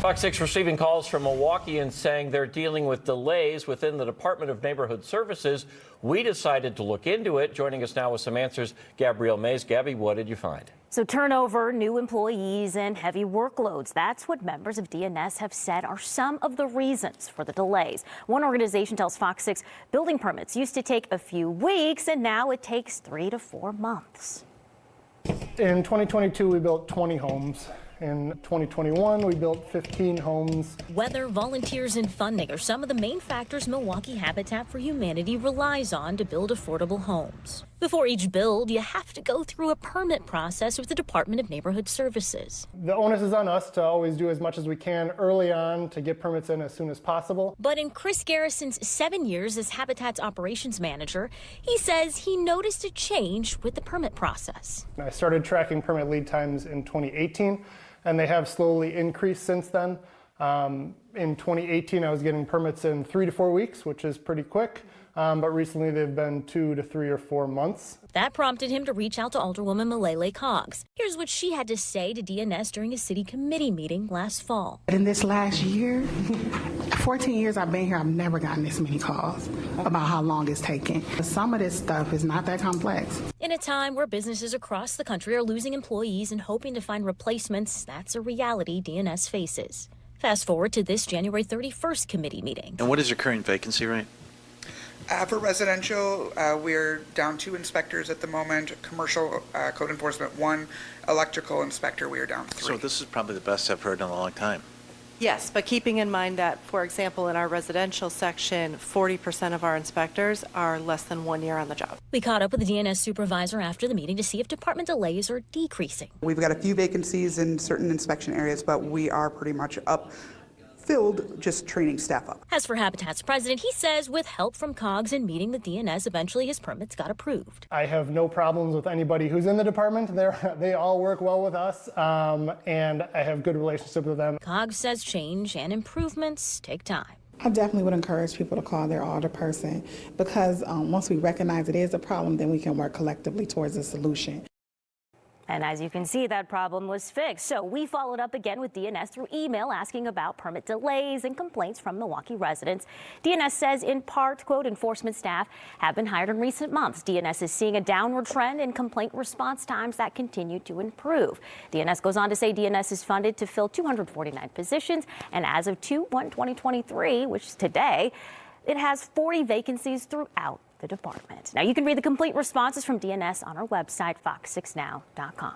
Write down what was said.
FOX 6 receiving calls from Milwaukeeans saying they're dealing with delays within the Department of Neighborhood Services. We decided to look into it. Joining us now with some answers, Gabrielle Mays. Gabby, what did you find? So turnover, new employees, and heavy workloads. That's what members of DNS have said are some of the reasons for the delays. One organization tells FOX 6 building permits used to take a few weeks, and now it takes 3 to 4 months. In 2022, we built 20 homes. In 2021, we built 15 homes. Weather, volunteers, and funding are some of the main factors Milwaukee Habitat for Humanity relies on to build affordable homes. Before each build, you have to go through a permit process with the Department of Neighborhood Services. The onus is on us to always do as much as we can early on to get permits in as soon as possible. But in Chris Garrison's 7 years as Habitat's operations manager, he says he noticed a change with the permit process. I started tracking permit lead times in 2018, and they have slowly increased since then. In 2018, I was getting permits in 3 to 4 weeks, which is pretty quick. But recently they've been 2 to 3 or 4 months. That prompted him to reach out to Alderwoman Milele Coggs. Here's what she had to say to DNS during a city committee meeting last fall. In this last year, 14 years I've been here, I've never gotten this many calls about how long it's taking. Some of this stuff is not that complex. In a time where businesses across the country are losing employees and hoping to find replacements, that's a reality DNS faces. Fast forward to this January 31st committee meeting. And what is your current vacancy rate? For residential, we're down 2 inspectors at the moment. Commercial code enforcement 1, electrical inspector, we are down 3. So this is probably the best I've heard in a long time. Yes, but keeping in mind that, for example, in our residential section, 40% of our inspectors are less than 1 year on the job. We caught up with the DNS supervisor after the meeting to see if department delays are decreasing. We've got a few vacancies in certain inspection areas, but we are pretty much filled, just training staff up. As for Habitat's president, he says with help from Coggs and meeting the DNS, eventually his permits got approved. I have no problems with anybody who's in the department. They all work well with us, and I have good relationships with them. Coggs says change and improvements take time. I definitely would encourage people to call their alderperson because once we recognize it is a problem, then we can work collectively towards a solution. And as you can see, that problem was fixed. So we followed up again with DNS through email asking about permit delays and complaints from Milwaukee residents. DNS says in part, quote, enforcement staff have been hired in recent months. DNS is seeing a downward trend in complaint response times that continue to improve. DNS goes on to say DNS is funded to fill 249 positions. And as of 2/1/2023, which is today, it has 40 vacancies throughout the department. Now you can read the complete responses from DNS on our website, fox6now.com.